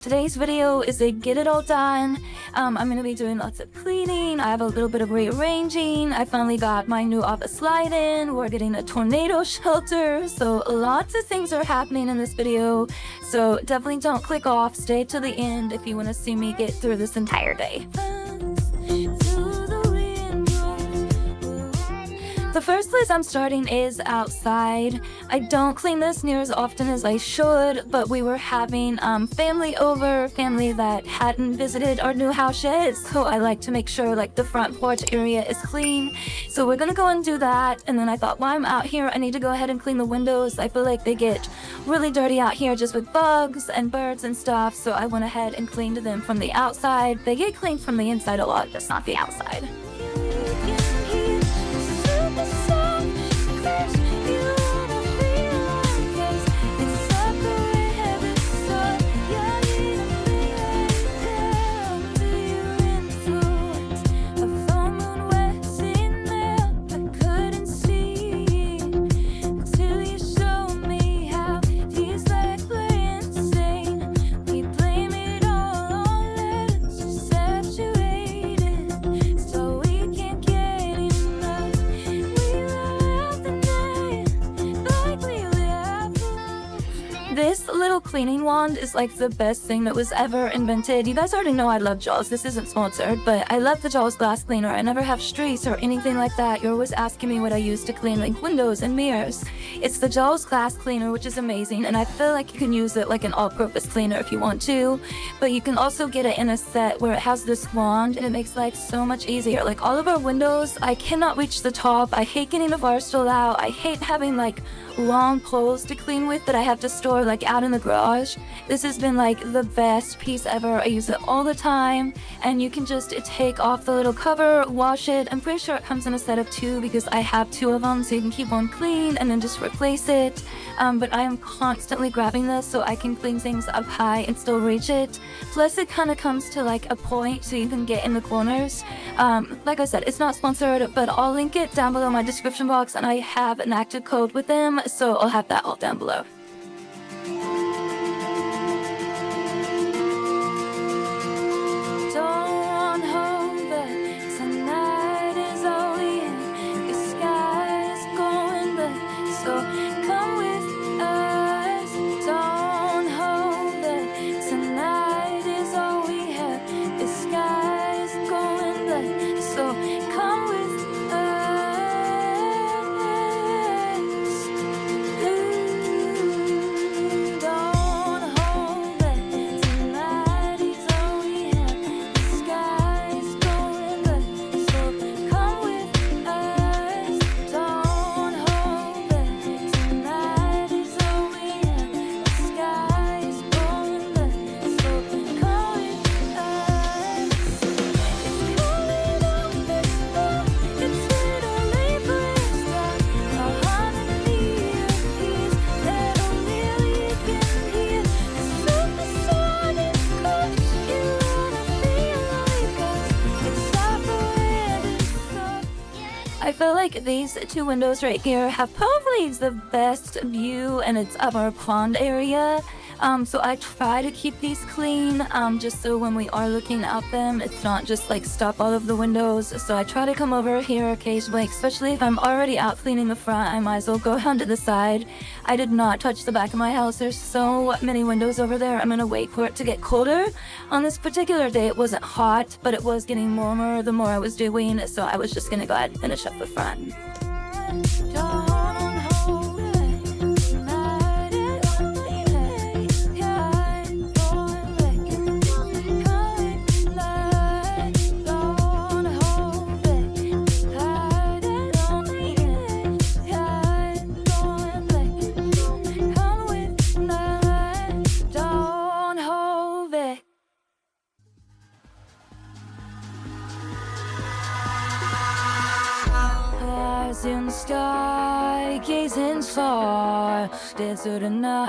Today's video is a get it all done. I'm gonna be doing lots of cleaning. I have a little bit of rearranging. I finally got my new office light in. We're getting a tornado shelter. So lots of things are happening in this video. So definitely don't click off. Stay to the end if you want to see me get through this entire day. The first place I'm starting is outside. I don't clean this near as often as I should, but we were having family over, family that hadn't visited our new house yet, so I like to make sure like the front porch area is clean. So we're gonna go and do that, and then I thought while I'm out here, I need to go ahead and clean the windows. I feel like they get really dirty out here just with bugs and birds and stuff, so I went ahead and cleaned them from the outside. They get cleaned from the inside a lot, just not the outside. This little cleaning wand is like the best thing that was ever invented. You guys already know I love Jaws. This isn't sponsored, but I love the Jaws glass cleaner. I never have streaks or anything like that. You're always asking me what I use to clean like windows and mirrors. It's the Jaws glass cleaner, which is amazing, and I feel like you can use it like an all-purpose cleaner if you want to, but you can also get it in a set where it has this wand, and it makes life so much easier. Like all of our windows, I cannot reach the top. I hate getting the bar stool out. I hate having like long poles to clean with that I have to store like out in the garage. This has been like the best piece ever. I use it all the time, and you can just take off the little cover, wash it. I'm pretty sure it comes in a set of 2 because I have 2 of them, so you can keep one clean and then just replace it. But I am constantly grabbing this so I can clean things up high and still reach it. Plus it kind of comes to like a point so you can get in the corners. Like I said, it's not sponsored, but I'll link it down below in my description box, and I have an active code with them, so I'll have that all down below. I feel like these 2 windows right here have probably the best view, and it's of our pond area. So I try to keep these clean, just so when we are looking at them, it's not just like stuff all over the windows. So I try to come over here occasionally, especially if I'm already out cleaning the front. I might as well go around to the side. I did not touch the back of my house. There's so many windows over there. I'm gonna wait for it to get colder. On this particular day, it wasn't hot, but it was getting warmer the more I was doing. So I was just gonna go ahead and finish up the front. In the sky, gazing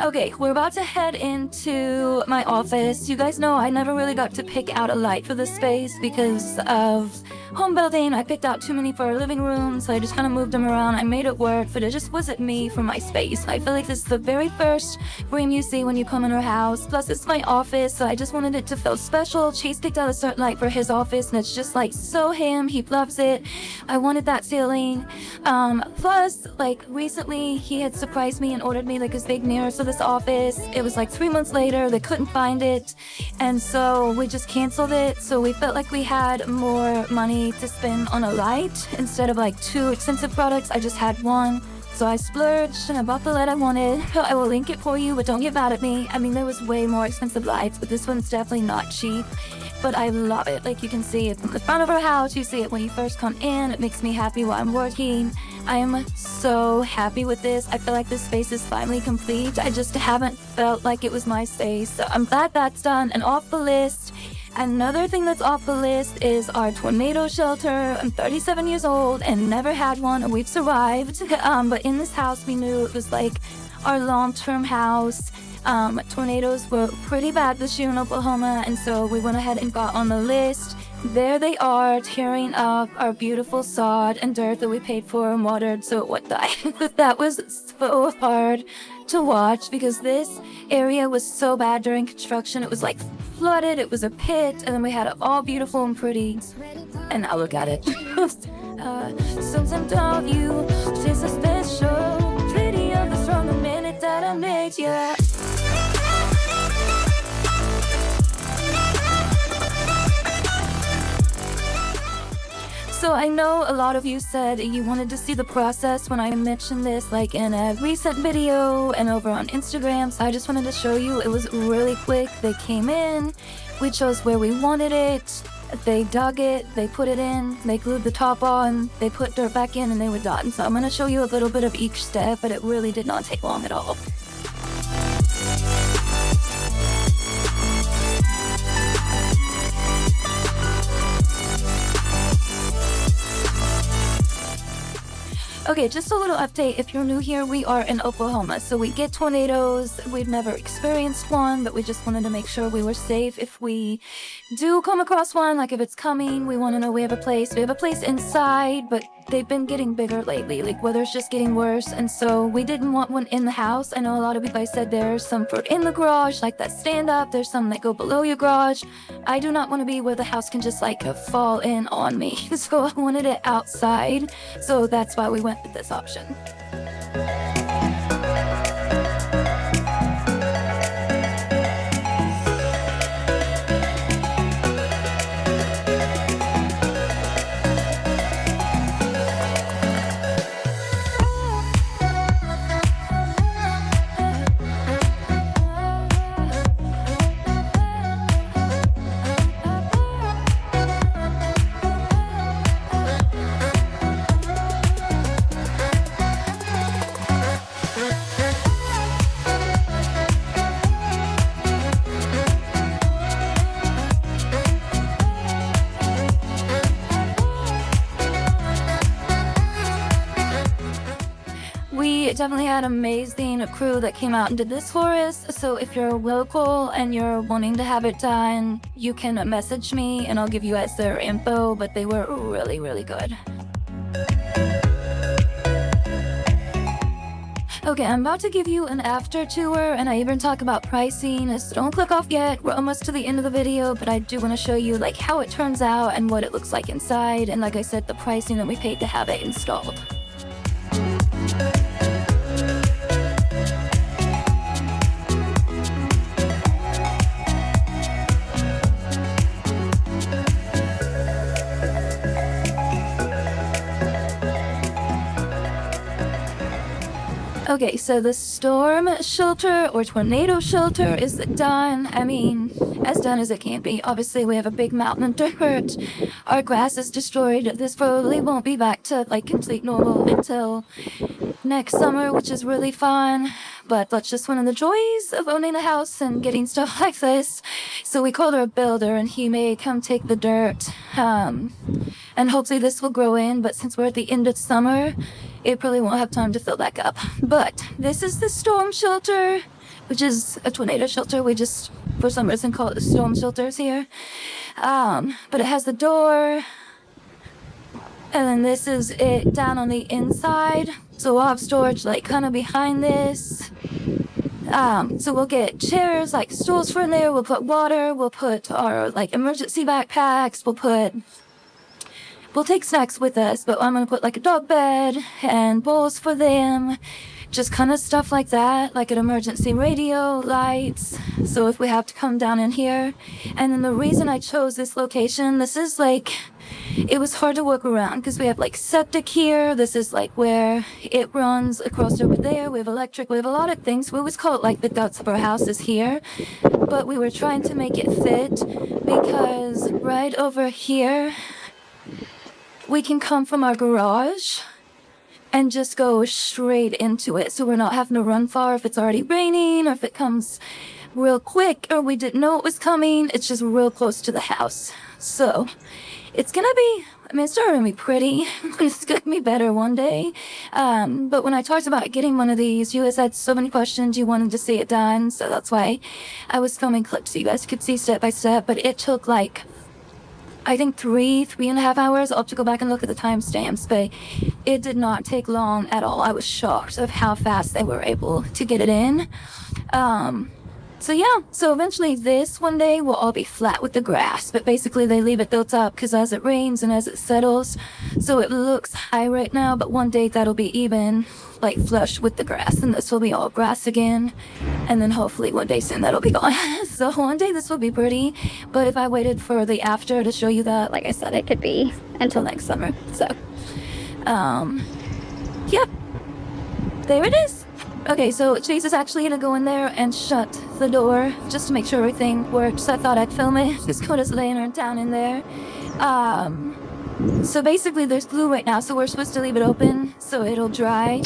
Okay, we're about to head into my office. You guys know I never really got to pick out a light for this space because of home building. I picked out too many for our living room, so I just kind of moved them around. I made it work, but it just wasn't me for my space. I feel like this is the very first room you see when you come in our house. Plus, it's my office, so I just wanted it to feel special. Chase picked out a certain light for his office, and it's just like so him. He loves it. I wanted that ceiling. Plus, like recently, he had surprised me and ordered me like this big mirror for this office. It was like 3 months later. They couldn't find it, and so we just canceled it. So we felt like we had more money to spend on a light instead of like 2 expensive products. I just had one. So I splurged and I bought the light I wanted. I will link it for you, but don't get mad at me. I mean, there was way more expensive lights, but this one's definitely not cheap. But I love it. Like, you can see it from the front of our house. You see it when you first come in. It makes me happy while I'm working. I am so happy with this. I feel like this space is finally complete. I just haven't felt like it was my space. So I'm glad that's done and off the list. Another thing that's off the list is our tornado shelter. I'm 37 years old and never had one, and we've survived. But in this house, we knew it was like our long-term house. Tornadoes were pretty bad this year in Oklahoma, and so we went ahead and got on the list. There they are, tearing up our beautiful sod and dirt that we paid for and watered so it would die. That was so hard to watch because this area was so bad during construction. It was like flooded, it was a pit, and then we had it all beautiful and pretty. And now look at it. Sometimes don't you, she's a special video that's from the minute that I made you. So I know a lot of you said you wanted to see the process when I mentioned this, like in a recent video and over on Instagram. So I just wanted to show you. It was really quick. They came in, we chose where we wanted it, they dug it, they put it in, they glued the top on, they put dirt back in, and they were done. So I'm going to show you a little bit of each step, but it really did not take long at all. Okay, just a little update. If you're new here, we are in Oklahoma, so we get tornadoes. We've never experienced one, but we just wanted to make sure we were safe. If we do come across one, like if it's coming, we want to know we have a place. We have a place inside, but they've been getting bigger lately. Like, weather's just getting worse, and so we didn't want one in the house. I know a lot of you guys said there's some for in the garage, like that stand up. There's some that go below your garage. I do not want to be where the house can just like fall in on me. So I wanted it outside. So that's why we went with this option. We definitely had an amazing crew that came out and did this for us. So if you're local and you're wanting to have it done, you can message me and I'll give you guys their info, but they were really, really good. Okay, I'm about to give you an after tour, and I even talk about pricing, so don't click off yet. We're almost to the end of the video, but I do want to show you like how it turns out and what it looks like inside, and like I said, the pricing that we paid to have it installed. Okay, so the storm shelter or tornado shelter is done. I mean, as done as it can be. Obviously, we have a big mountain of dirt. Our grass is destroyed. This probably won't be back to like complete normal until next summer, which is really fun. But that's just one of the joys of owning a house and getting stuff like this. So we called our builder, and he may come take the dirt. And hopefully this will grow in, but since we're at the end of summer, it probably won't have time to fill back up. But this is the storm shelter, which is a tornado shelter. We just, for some reason, call it the storm shelters here. But it has the door, and then this is it down on the inside. So we'll have storage like kind of behind this. So we'll get chairs, like stools for in there. We'll put water. We'll put our like emergency backpacks. We'll take snacks with us, but I'm gonna put like a dog bed and bowls for them. Just kind of stuff like that, like an emergency radio, lights. So if we have to come down in here. And then the reason I chose this location, this is like, it was hard to work around because we have like septic here. This is like where it runs across over there. We have electric, we have a lot of things. We always call it like the guts of our houses here. But we were trying to make it fit because right over here, we can come from our garage and just go straight into it. So we're not having to run far if it's already raining or if it comes real quick or we didn't know it was coming. It's just real close to the house. So it's gonna be, I mean, it's not gonna be pretty. It's gonna be better one day. But when I talked about getting one of these, you guys had so many questions. You wanted to see it done. So that's why I was filming clips so you guys could see step by step. But it took like, I think 3.5 hours. I'll have to go back and look at the timestamps, but it did not take long at all. I was shocked of how fast they were able to get it in. So yeah, so eventually this one day will all be flat with the grass, but basically they leave it built up because as it rains and as it settles, so it looks high right now, but one day that'll be even, like flush with the grass, and this will be all grass again, and then hopefully one day soon that'll be gone. So one day this will be pretty, but if I waited for the after to show you that, like I said, it could be until next summer. So, yeah, there it is. Okay, so Chase is actually gonna go in there and shut the door just to make sure everything works. I thought I'd film it. Just put his lantern down in there. So basically there's glue right now, so we're supposed to leave it open so it'll dry,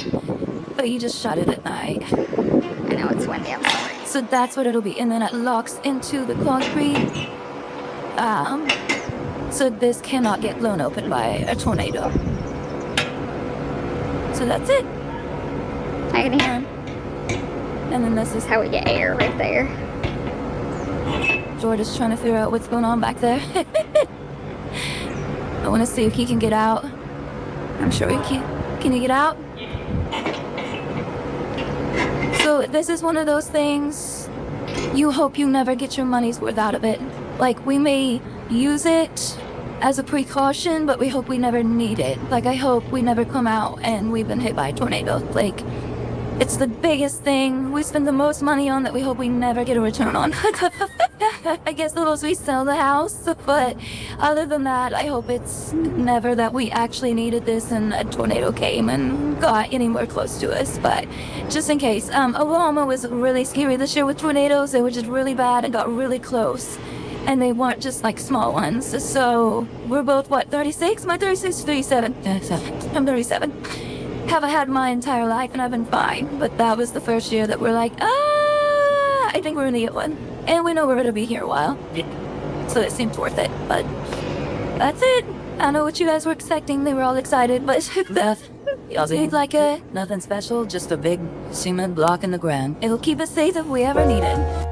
but you just shut it at night. I know it's windy outside. So that's what it'll be, and then it locks into the concrete. So this cannot get blown open by a tornado. So that's it. I can hear him. And then this is How we get air right there. George is trying to figure out what's going on back there. I want to see if he can get out. I'm sure he can. Can he get out? So this is one of those things you hope you never get your money's worth out of it. Like, we may use it as a precaution, but we hope we never need it. Like, I hope we never come out and we've been hit by a tornado. Like, it's the biggest thing we spend the most money on that we hope we never get a return on. I guess the most we sell the house, but other than that, I hope it's never that we actually needed this and a tornado came and got anywhere close to us. But just in case, Oklahoma was really scary this year with tornadoes. They were just really bad and got really close. And they weren't just like small ones. So we're both, what, 36? My 36 is 37. I'm 37. Haven't had my entire life and I've been fine. But that was the first year that we're like, I think we're gonna get one. And we know we're gonna be here a while. So it seemed worth it. But that's it. I know what you guys were expecting. They were all excited, but y'all think like nothing special, just a big cement block in the ground. It'll keep us safe if we ever need it.